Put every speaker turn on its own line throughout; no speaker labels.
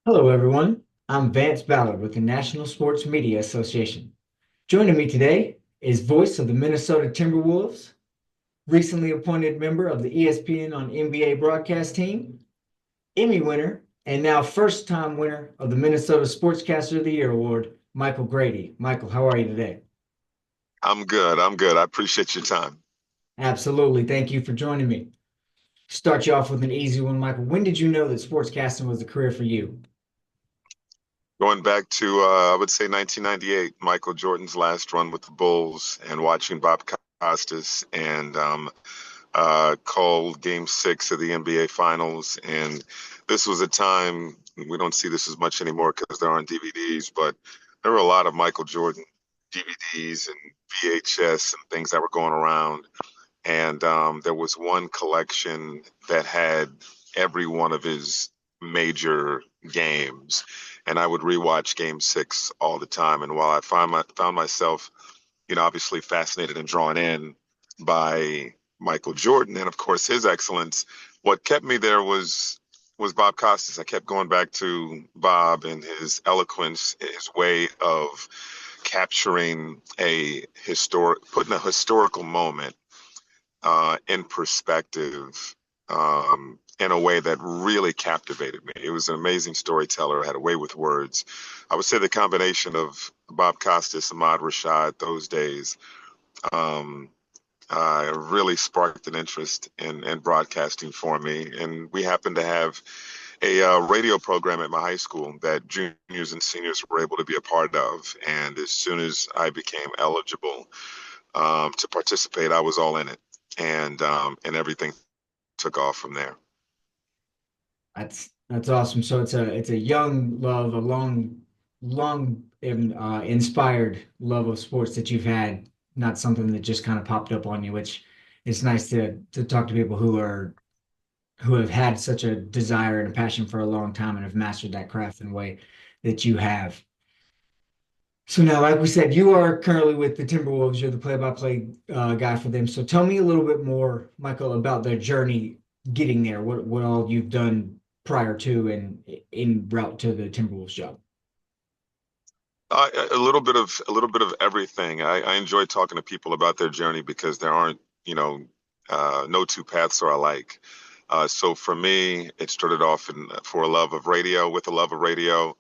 Hello, everyone. I'm Vance Ballard with the National Sports Media Association. Joining me today is voice of the Minnesota Timberwolves, recently appointed member of the ESPN on NBA broadcast team, Emmy winner, and now first-time winner of the Minnesota Sportscaster of the Year award, Michael Grady. Michael, how are you today?
I'm good. I'm good. I appreciate your time.
Absolutely. Thank you for joining me. Start you off with an easy one, Michael. When did you know that sportscasting was a career for you?
Going back to, I would say 1998, Michael Jordan's last run with the Bulls, and watching Bob Costas and call Game 6 of the NBA Finals. And this was a time we don't see this as much anymore because there aren't DVDs, but there were a lot of Michael Jordan DVDs and VHS and things that were going around. And there was one collection that had every one of his major games, and I would rewatch Game 6 all the time. And while I found myself, obviously fascinated and drawn in by Michael Jordan and of course his excellence, what kept me there was Bob Costas. I kept going back to Bob and his eloquence, his way of capturing putting a historical moment in perspective, in a way that really captivated me. It was an amazing storyteller, had a way with words. I would say the combination of Bob Costas, Ahmad Rashad, those days, um, really sparked an interest in broadcasting for me. And we happened to have a radio program at my high school that juniors and seniors were able to be a part of. And as soon as I became eligible to participate, I was all in it, and everything took off from there.
That's awesome. So it's a young love, a long inspired love of sports that you've had, not something that just kind of popped up on you, which it's nice to talk to people who have had such a desire and a passion for a long time and have mastered that craft in a way that you have. So now, like we said, you are currently with the Timberwolves. You're the play-by-play guy for them. So tell me a little bit more, Michael, about their journey getting there. What all you've done prior to and in route to the Timberwolves job.
A little bit of everything. I enjoy talking to people about their journey because there aren't, no two paths are alike. So for me, it started off for a love of radio, with a love of radio.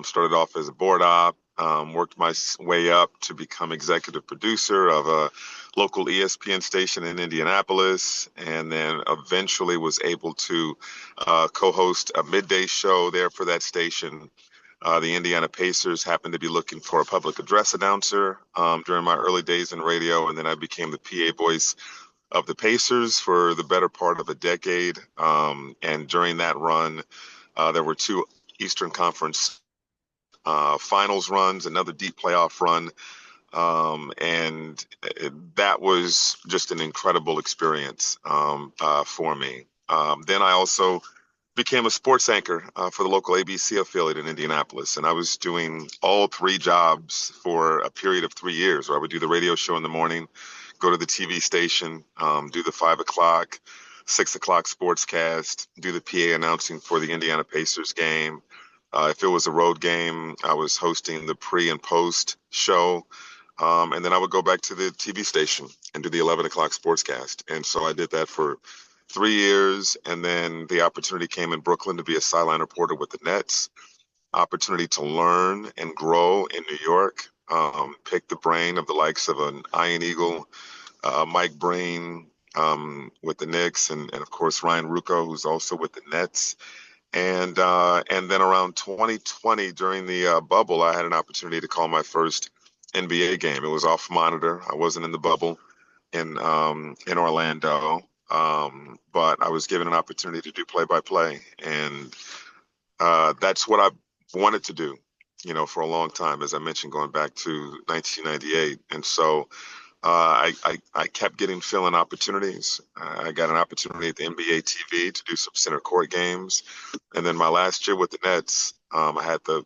Started off as a board op, worked my way up to become executive producer of a local ESPN station in Indianapolis, and then eventually was able to co-host a midday show there for that station. The Indiana Pacers happened to be looking for a public address announcer during my early days in radio, and then I became the PA voice of the Pacers for the better part of a decade. And during that run, there were two Eastern Conference finals runs, another deep playoff run. And that was just an incredible experience for me. Then I also became a sports anchor for the local ABC affiliate in Indianapolis. And I was doing all three jobs for a period of 3 years, where I would do the radio show in the morning, go to the TV station, do the 5 o'clock, 6 o'clock sportscast, do the PA announcing for the Indiana Pacers game. If it was a road game, I was hosting the pre and post show. And then I would go back to the TV station and do the 11 o'clock sportscast. And so I did that for 3 years. And then the opportunity came in Brooklyn to be a sideline reporter with the Nets, opportunity to learn and grow in New York, pick the brain of the likes of an Iron Eagle, Mike Breen with the Knicks, and of course Ryan Ruocco, who's also with the Nets. And then around 2020, during the bubble, I had an opportunity to call my first NBA game. It was off monitor. I wasn't in the bubble in Orlando, but I was given an opportunity to do play by play, and that's what I wanted to do, for a long time. As I mentioned, going back to 1998, and so I kept getting fill-in opportunities. I got an opportunity at the NBA TV to do some center court games, and then my last year with the Nets, I had the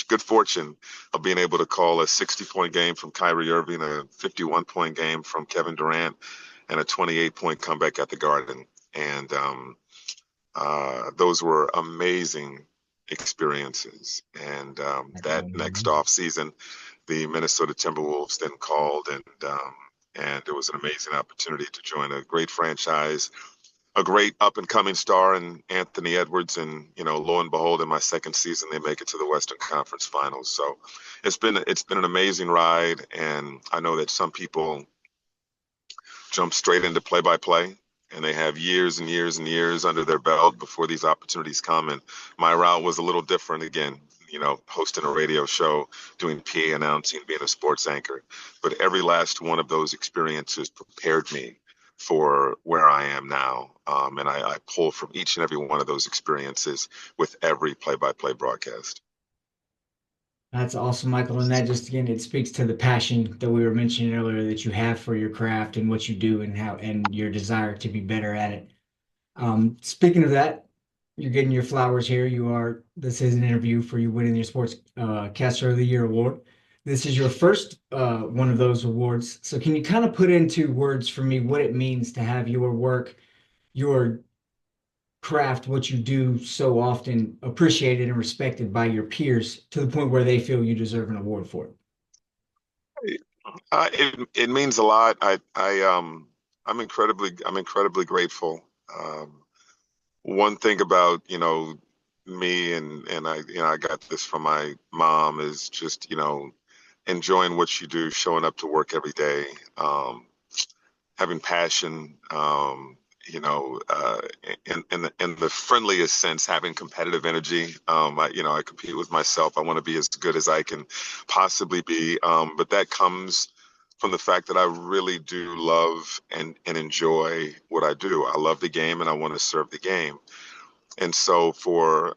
good fortune of being able to call a 60-point game from Kyrie Irving, a 51-point game from Kevin Durant, and a 28-point comeback at the Garden. And those were amazing experiences. And that next off season, the Minnesota Timberwolves then called, and it was an amazing opportunity to join a great franchise, a great up and coming star in Anthony Edwards. And lo and behold, in my second season, they make it to the Western Conference Finals. So it's been an amazing ride, and I know that some people jump straight into play by play, and they have years and years and years under their belt before these opportunities come. And my route was a little different again, hosting a radio show, doing PA announcing, being a sports anchor. But every last one of those experiences prepared me for where I am now. And I pull from each and every one of those experiences with every play by play broadcast.
That's awesome, Michael. And that just again, it speaks to the passion that we were mentioning earlier that you have for your craft and what you do and how and your desire to be better at it. Speaking of that, you're getting your flowers here. This is an interview for you winning your Sports Caster of the Year award. This is your first one of those awards. So can you kind of put into words for me what it means to have your work, your craft, what you do so often appreciated and respected by your peers to the point where they feel you deserve an award for it?
It means a lot. I'm incredibly grateful. One thing about me, and I got this from my mom, is just enjoying what you do, showing up to work every day, having passion, in the friendliest sense, having competitive energy. I compete with myself. I want to be as good as I can possibly be. But that comes from the fact that I really do love and enjoy what I do. I love the game and I want to serve the game. And so for,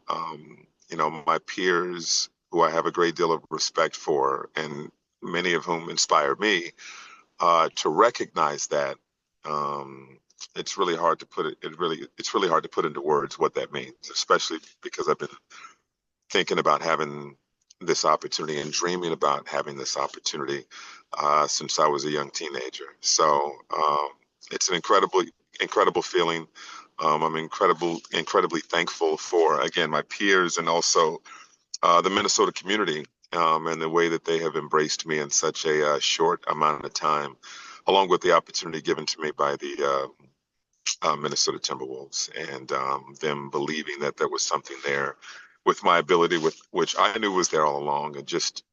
my peers who I have a great deal of respect for, and many of whom inspire me, to recognize that, it's really hard to put it's really hard to put into words what that means, especially because I've been thinking about having this opportunity and dreaming about having this opportunity since I was a young teenager. So it's an incredible feeling. I'm incredibly thankful for, again, my peers and also the Minnesota community, and the way that they have embraced me in such a short amount of time, along with the opportunity given to me by the Minnesota Timberwolves, and them believing that there was something there with my ability, with which I knew was there all along, and just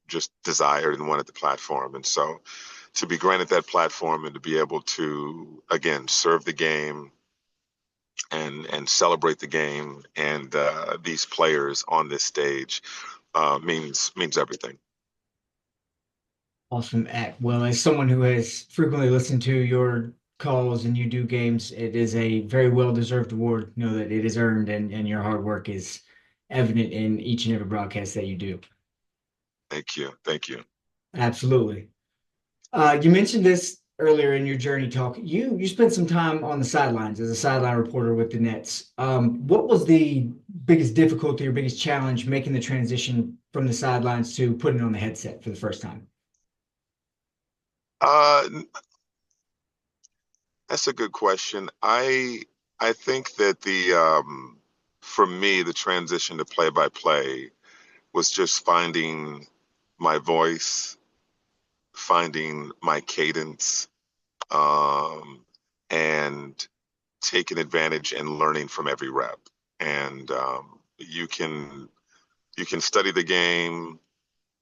desired and wanted the platform. And so to be granted that platform and to be able to again serve the game and celebrate the game and these players on this stage means everything.
Awesome act. Well, as someone who has frequently listened to your calls and you do games, it is a very well-deserved award. Know that it is earned and your hard work is evident in each and every broadcast that you do.
Thank you.
Absolutely. You mentioned this earlier in your journey talk. You spent some time on the sidelines as a sideline reporter with the Nets. What was the biggest difficulty or biggest challenge making the transition from the sidelines to putting on the headset for the first time?
Uh, that's a good question. I think that for me, the transition to play by play was just finding my voice, finding my cadence, um, and taking advantage and learning from every rep. And you can study the game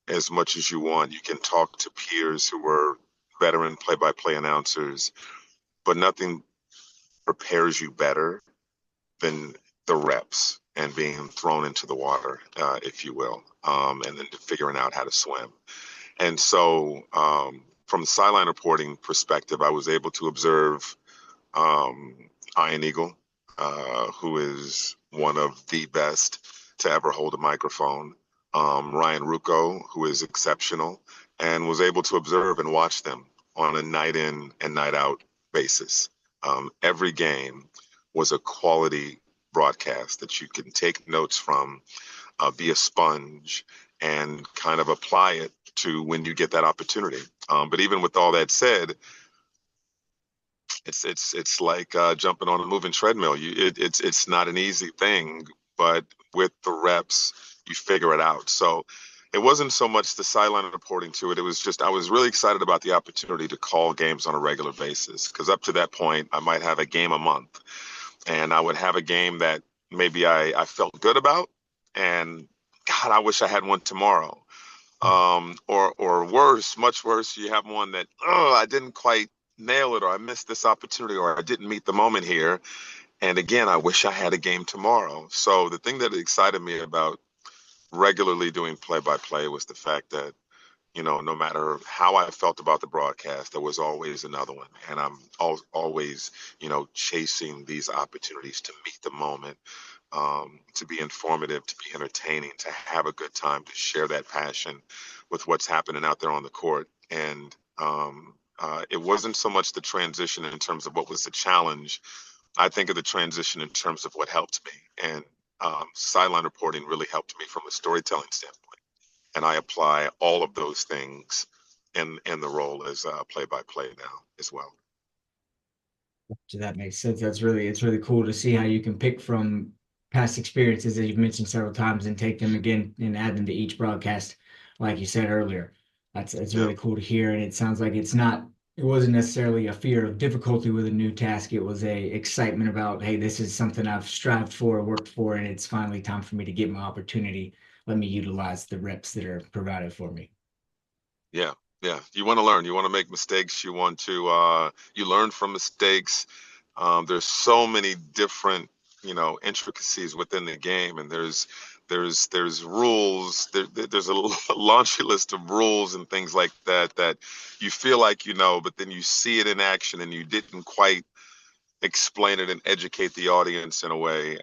as much as you want. You can talk to peers who were veteran play-by-play announcers, but nothing prepares you better than the reps and being thrown into the water, if you will, and then figuring out how to swim. And so, from the sideline reporting perspective, I was able to observe Ian Eagle, who is one of the best to ever hold a microphone, Ryan Rucco, who is exceptional, and was able to observe and watch them on a night in and night out basis. Every game was a quality broadcast that you can take notes from, be a sponge, and kind of apply it to when you get that opportunity. But even with all that said, it's like jumping on a moving treadmill. It's not an easy thing, but with the reps, you figure it out. So it wasn't so much the sideline reporting to it. It was just I was really excited about the opportunity to call games on a regular basis because up to that point, I might have a game a month, and I would have a game that maybe I felt good about, and God, I wish I had one tomorrow. Or worse, much worse, you have one that, oh, I didn't quite nail it, or I missed this opportunity, or I didn't meet the moment here. And again, I wish I had a game tomorrow. So the thing that excited me about regularly doing play by play was the fact that, no matter how I felt about the broadcast, there was always another one. And I'm always, chasing these opportunities to meet the moment, to be informative, to be entertaining, to have a good time, to share that passion with what's happening out there on the court. And it wasn't so much the transition in terms of what was the challenge. I think of the transition in terms of what helped me. And sideline reporting really helped me from a storytelling standpoint. And I apply all of those things in the role as play-by-play now as well.
So that makes sense. It's really cool to see how you can pick from past experiences that you've mentioned several times and take them again and add them to each broadcast, like you said earlier. It's
Yeah.
really cool to hear. And it sounds like it wasn't necessarily a fear of difficulty with a new task. It was a excitement about, hey, this is something I've strived for, worked for, and it's finally time for me to get my opportunity. Let me utilize the reps that are provided for me.
Yeah, yeah. You want to learn. You want to make mistakes. You learn from mistakes. There's so many different, intricacies within the game, and there's rules. There's a laundry list of rules and things like that that you feel like but then you see it in action and you didn't quite explain it and educate the audience in a way.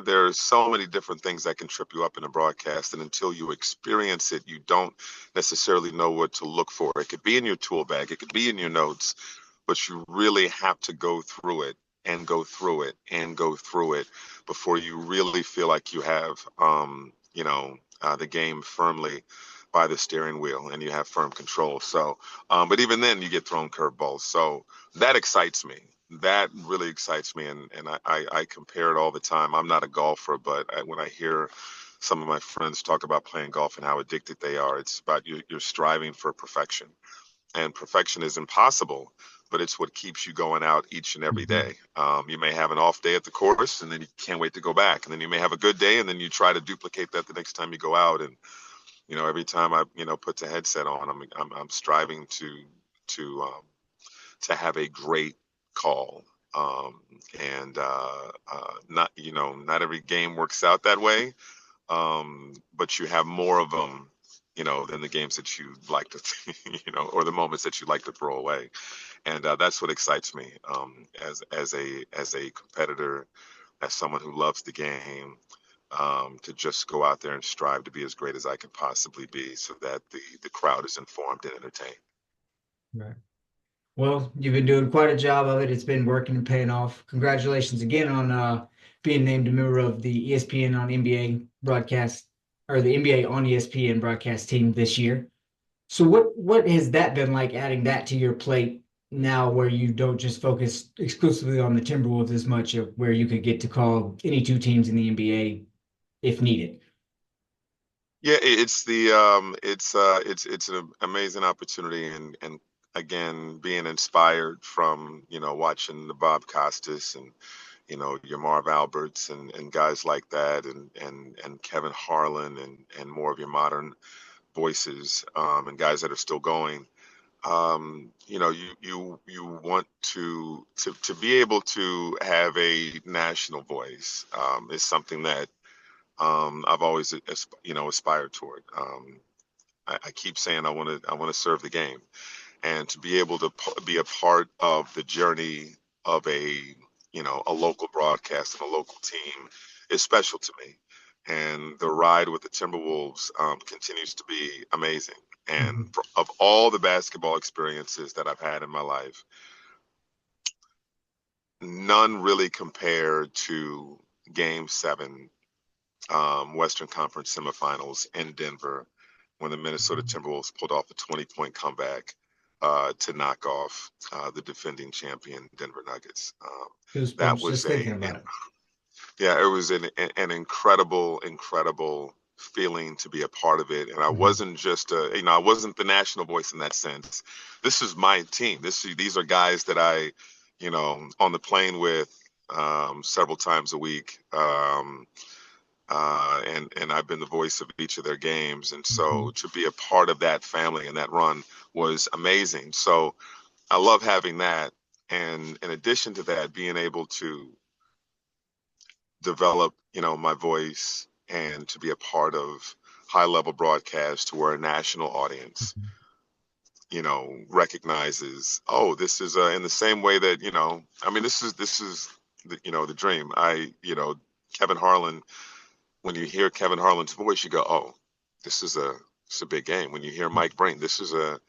There are so many different things that can trip you up in a broadcast, and until you experience it, you don't necessarily know what to look for. It could be in your tool bag, it could be in your notes, but you really have to go through it and go through it and go through it before you really feel like you have, the game firmly by the steering wheel and you have firm control. So, but even then, you get thrown curveballs. So that excites me. That really excites me, and I compare it all the time. I'm not a golfer, but when I hear some of my friends talk about playing golf and how addicted they are, it's about you're striving for perfection, and perfection is impossible, but it's what keeps you going out each and every
Mhm.
day. You may have an off day at the course, and then you can't wait to go back, and then you may have a good day, and then you try to duplicate that the next time you go out. And every time I put the headset on, I'm striving to have a great call. Um, and not every game works out that way, but you have more of them, than the games that you like to, or the moments that you like to throw away. And that's what excites me, as a competitor, as someone who loves the game. To just go out there and strive to be as great as I can possibly be, so that the crowd is informed and entertained.
Right. Well, you've been doing quite a job of it. It's been working and paying off. Congratulations again on being named a member of the ESPN on NBA broadcast or the NBA on ESPN broadcast team this year. So what has that been like adding that to your plate now where you don't just focus exclusively on the Timberwolves as much of where you could get to call any two teams in the NBA if needed?
Yeah, it's an amazing opportunity, and again, being inspired from watching the Bob Costas and your Marv Alberts and guys like that, and Kevin Harlan and more of your modern voices, and guys that are still going. You want to be able to have a national voice, is something that, I've always aspired toward. I keep saying I want to serve the game, and to be able to be a part of the journey of a local broadcast and a local team is special to me. And the ride with the Timberwolves, continues to be amazing. And
Mhm.
of all the basketball experiences that I've had in my life, none really compared to Game 7, Western Conference semifinals in Denver, when the Minnesota Timberwolves pulled off a 20-point comeback to knock off the defending champion Denver Nuggets. That
Goosebumps
was
just thinking about it.
yeah, it was an incredible, incredible feeling to be a part of it. And I
Mhm.
wasn't just I wasn't the national voice in that sense. This is my team. These are guys that I, on the plane with several times a week. And I've been the voice of each of their games. And so
Mhm.
to be a part of that family and that run was amazing. So I love having that. And in addition to that, being able to develop, my voice and to be a part of high level broadcast to where a national audience,
Mhm.
recognizes, oh, this is in the same way that, I mean, this is the dream. Kevin Harlan, when you hear Kevin Harlan's voice, you go, oh, this is a big game. When you hear Mike Breen, this is a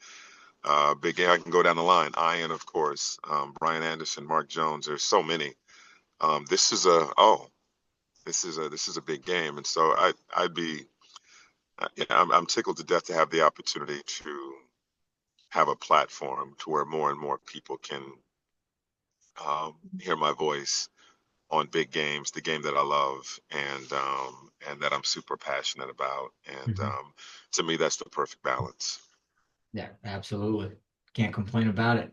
big game. I can go down the line. Ian, of course, Brian Anderson, Mark Jones. There's so many. This is this is a big game, and so I'd be yeah, I'm tickled to death to have the opportunity to have a platform to where more and more people can hear my voice on big games, the game that I love and that I'm super passionate about, and
Mhm.
to me that's the perfect balance.
Yeah, absolutely. Can't complain about it.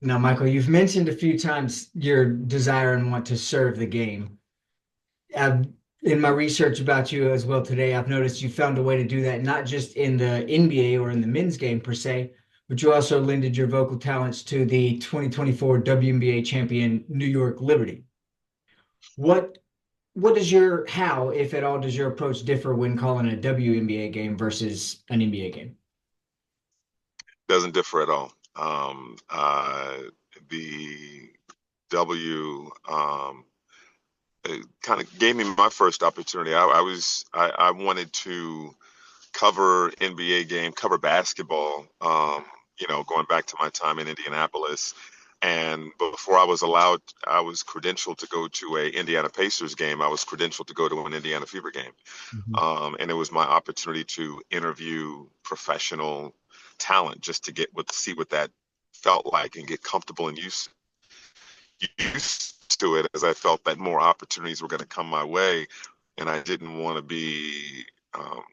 Now, Michael, you've mentioned a few times your desire and want to serve the game. I've, in my research about you as well today, I've noticed you found a way to do that, not just in the NBA or in the men's game per se, but you also lended your vocal talents to the 2024 WNBA champion New York Liberty. What what is your how, if at all, does your approach differ when calling a WNBA game versus an NBA game?
Doesn't differ at all. The W it kind of gave me my first opportunity. I wanted to cover NBA game, cover basketball. Going back to my time in Indianapolis, and before I was credentialed to go to a Indiana Pacers game. I was credentialed to go to an Indiana Fever game,
Mhm.
and it was my opportunity to interview professional talent just to see what that felt like and get comfortable and used to it, as I felt that more opportunities were going to come my way, and I didn't want to be um,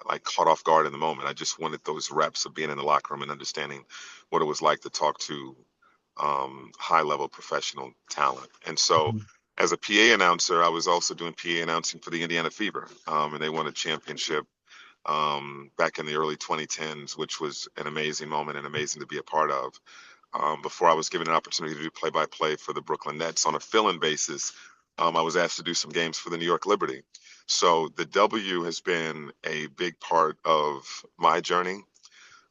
like caught off guard in the moment. I just wanted those reps of being in the locker room and understanding what it was like to talk to high level professional talent. And so,
Mhm.
as a PA announcer, I was also doing PA announcing for the Indiana Fever, and they won a championship back in the early 2010s, which was an amazing moment and amazing to be a part of. Before I was given an opportunity to do play-by-play for the Brooklyn Nets on a fill-in basis, I was asked to do some games for the New York Liberty. So the W has been a big part of my journey.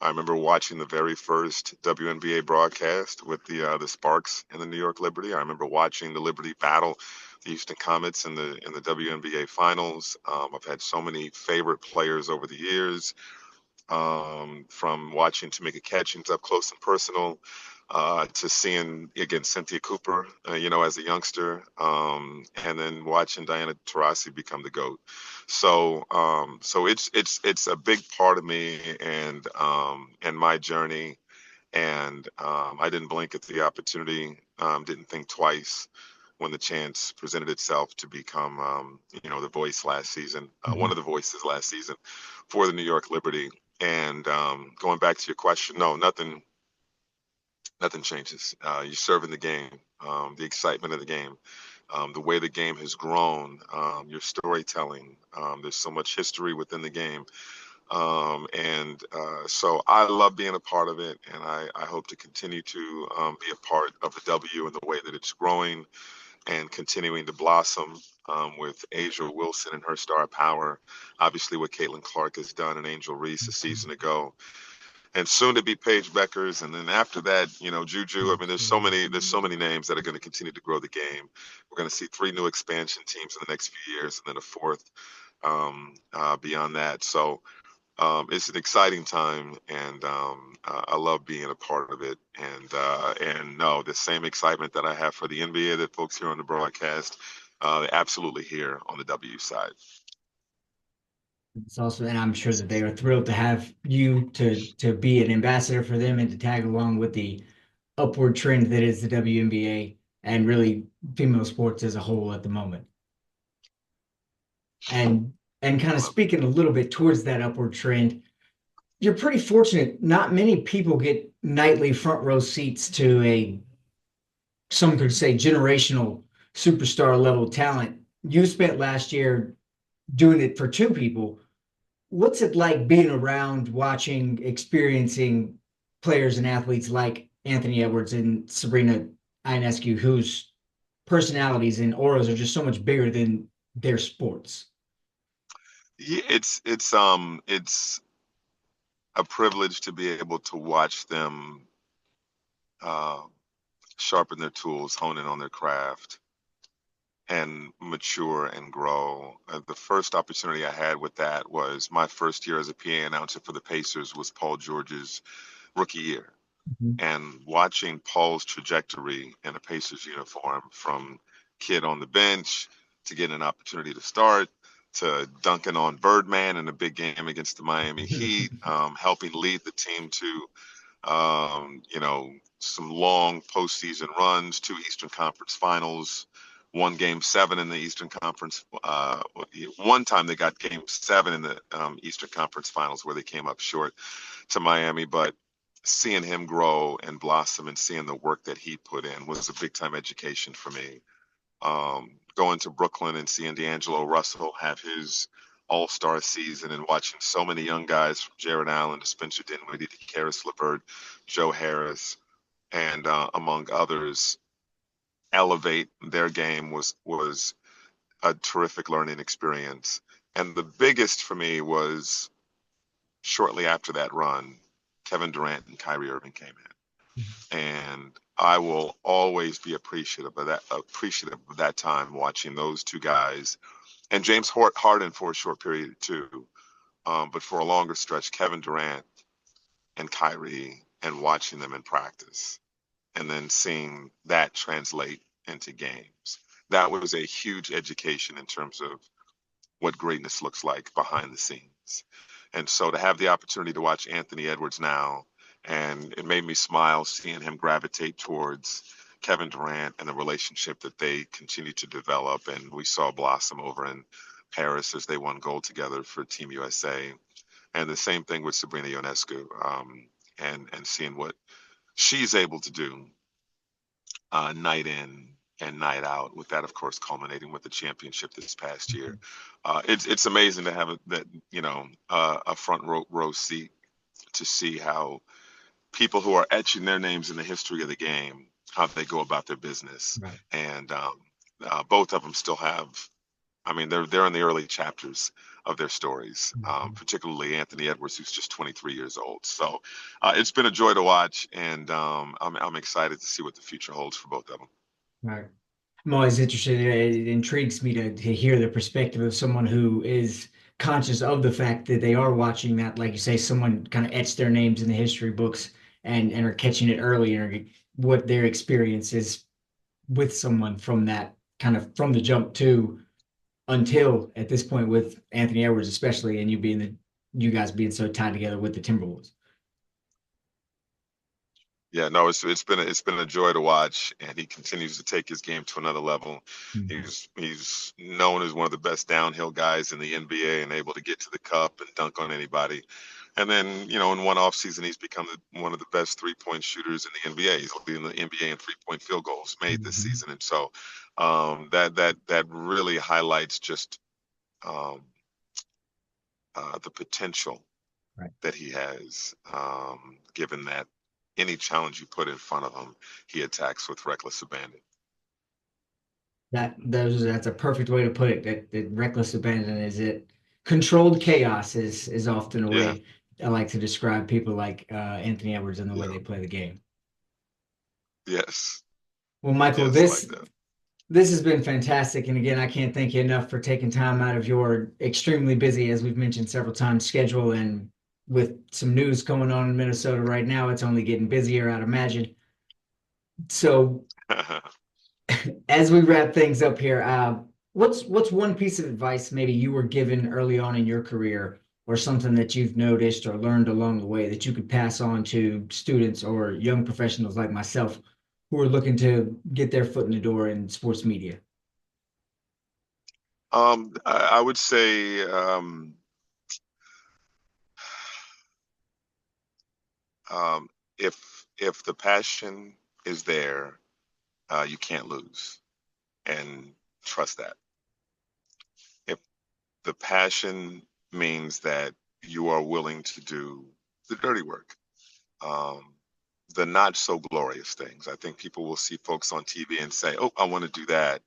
I remember watching the very first WNBA broadcast with the Sparks and the New York Liberty. I remember watching the Liberty battle the Houston Comets in the WNBA finals. I've had so many favorite players over the years, from watching Tamika Catchings up close and personal, to seeing again Cynthia Cooper, as a youngster, and then watching Diana Taurasi become the GOAT. So it's a big part of me and my journey. And I didn't blink at the opportunity. Didn't think twice when the chance presented itself to become, the voice last season, one
Mhm.
of the voices last season for the New York Liberty. And going back to your question, no, nothing changes. You're serving the game, the excitement of the game, the way the game has grown, your storytelling. There's so much history within the game. And so I love being a part of it, and I hope to continue to be a part of the W in the way that it's growing and continuing to blossom, with Asia Wilson and her star power. Obviously, what Caitlin Clark has done and Angel Reese a season ago, and soon to be Paige Beckers, and then after that, Juju. I mean, there's so many names that are going to continue to grow the game. We're going to see three new expansion teams in the next few years, and then a fourth beyond that. So it's an exciting time, and I love being a part of it. And no, the same excitement that I have for the NBA that folks hear on the broadcast, absolutely here on the W side.
It's also, and I'm sure that they are thrilled to have you to be an ambassador for them and to tag along with the upward trend that is the WNBA and really female sports as a whole at the moment. And and kind of speaking a little bit towards that upward trend, you're pretty fortunate. Not many people get nightly front row seats to a, some could say, generational superstar level talent. You spent last year doing it for two people. What's it like being around, watching, experiencing players and athletes like Anthony Edwards and Sabrina Ionescu, whose personalities and auras are just so much bigger than their sports?
Yeah, it's a privilege to be able to watch them uh, sharpen their tools, hone in on their craft, and mature and grow. The first opportunity I had with that was my first year as a PA announcer for the Pacers was Paul George's rookie year.
Mhm.
And watching Paul's trajectory in a Pacers uniform from kid on the bench to getting an opportunity to start to dunking on Birdman in a big game against the Miami Heat, helping lead the team to some long postseason runs, two Eastern Conference Finals, one Game 7 in the Eastern Conference. One time they got Game 7 in the Eastern Conference Finals where they came up short to Miami, but seeing him grow and blossom and seeing the work that he put in was a big time education for me. Going to Brooklyn and seeing D'Angelo Russell have his all-star season and watching so many young guys from Jared Allen to Spencer Dinwiddie to Karis LeVert, Joe Harris, and among others, elevate their game was a terrific learning experience. And the biggest for me was shortly after that run, Kevin Durant and Kyrie Irving came in, and I will always be appreciative of that time watching those two guys and James Harden for a short period too, but for a longer stretch, Kevin Durant and Kyrie, and watching them in practice, and then seeing that translate into games. That was a huge education in terms of what greatness looks like behind the scenes. And so to have the opportunity to watch Anthony Edwards now, and it made me smile seeing him gravitate towards Kevin Durant and the relationship that they continue to develop. And we saw blossom over in Paris as they won gold together for Team USA. And the same thing with Sabrina Ionescu, and seeing what she's able to do night in and night out. With that, of course, culminating with the championship this past year. It's amazing to have a front row seat to see how people who are etching their names in the history of the game, how they go about their business,
Right.
and both of them still have. I mean, they're in the early chapters of their stories,
Mhm.
particularly Anthony Edwards, who's just 23 years old. So it's been a joy to watch, and I'm excited to see what the future holds for both of them.
Right. I'm always interested. It intrigues me to hear the perspective of someone who is conscious of the fact that they are watching that, like you say, someone kind of etched their names in the history books and are catching it early and are, what their experience is with someone from that kind of from the jump to until at this point with Anthony Edwards, especially, and you guys being so tied together with the Timberwolves.
Yeah, no, it's been a joy to watch, and he continues to take his game to another level.
Mhm.
He's known as one of the best downhill guys in the NBA, and able to get to the cup and dunk on anybody. And then, in one off season, he's become one of the best 3 point shooters in the NBA. He's leading the NBA in 3 point field goals made this
Mhm.
season, and so that really highlights just um, the potential
Right.
that he has, given that any challenge you put in front of him, he attacks with reckless abandon.
That's a perfect way to put it. That reckless abandon is it. Controlled chaos is often a
Yeah,
way I like to describe people like Anthony Edwards and the way
yeah,
they play the game.
yes,
Well, Michael,
yes, like that.
this has been fantastic, and again, I can't thank you enough for taking time out of your extremely busy, as we've mentioned several times, schedule. And with some news going on in Minnesota right now, it's only getting busier, I'd imagine. So as we wrap things up here, what's one piece of advice maybe you were given early on in your career, or something that you've noticed or learned along the way that you could pass on to students or young professionals like myself who are looking to get their foot in the door in sports media?
I would say um, if the passion is there, you can't lose, and trust that. If the passion means that you are willing to do the dirty work, um, the not so glorious things. I think people will see folks on TV and say, "Oh, I want to do that,"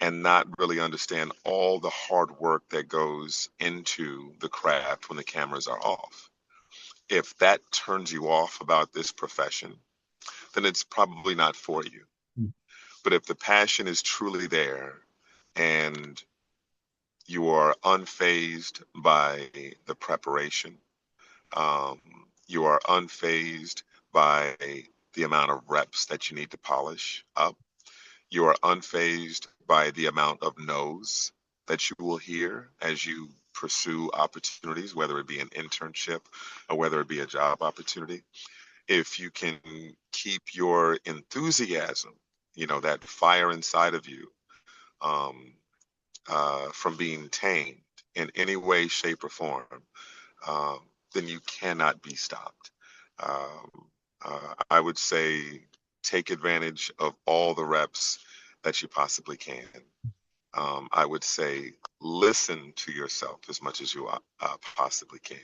and not really understand all the hard work that goes into the craft when the cameras are off. If that turns you off about this profession, then it's probably not for you. But if the passion is truly there and you are unfazed by the preparation, um, you are unfazed by the amount of reps that you need to polish up, you are unfazed by the amount of no's that you will hear as you pursue opportunities, whether it be an internship or whether it be a job opportunity. If you can keep your enthusiasm, that fire inside of you, um, from being tamed in any way, shape, or form, um, then you cannot be stopped. Um, I would say take advantage of all the reps that you possibly can. I would say listen to yourself as much as you possibly can.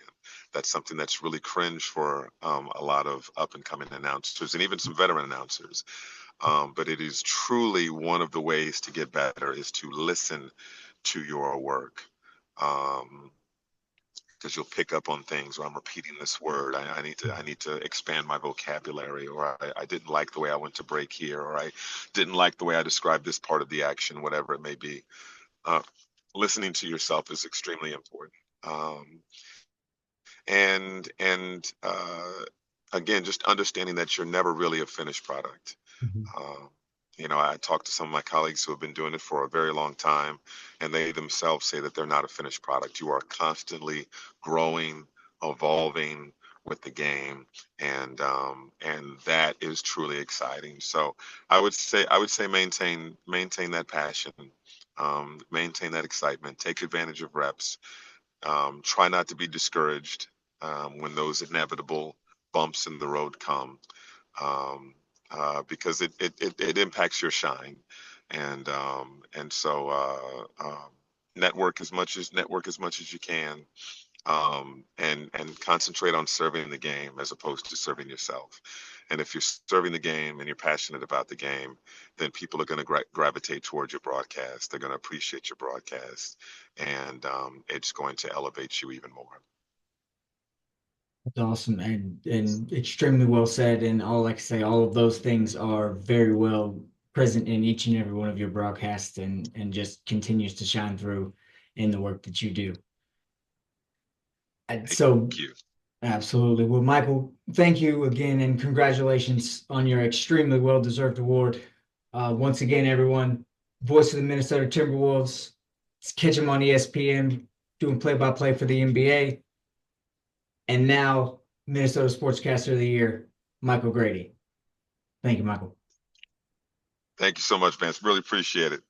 That's something that's really cringe for a lot of up and coming announcers and even some veteran announcers. But it is truly one of the ways to get better is to listen to your work. Um, because you'll pick up on things where I'm repeating this word. I need to expand my vocabulary, or I didn't like the way I went to break here, or I didn't like the way I described this part of the action, whatever it may be. Uh, Listening to yourself is extremely important. Um, and again, just understanding that you're never really a finished product.
Mhm.
Um, I talked to some of my colleagues who have been doing it for a very long time, and they themselves say that they're not a finished product. You are constantly growing, evolving with the game, and that is truly exciting. So I would say maintain that passion, maintain that excitement, take advantage of reps, try not to be discouraged when those inevitable bumps in the road come, um, because it impacts your shine, and so network as much as you can, and concentrate on serving the game as opposed to serving yourself. And if you're serving the game and you're passionate about the game, then people are going to gravitate towards your broadcast. They're going to appreciate your broadcast, and it's going to elevate you even more.
That's awesome, and extremely well said. And all I can say, all of those things are very well present in each and every one of your broadcasts, and just continues to shine through in the work that you do. And
Thank
so,
you.
absolutely. Well, Michael, thank you again, and congratulations on your extremely well-deserved award. Once again, everyone, voice of the Minnesota Timberwolves. Catch him on ESPN doing play-by-play for the NBA. And now, Minnesota Sportscaster of the Year, Michael Grady. Thank you, Michael.
Thank you so much, Vance. Really appreciate it.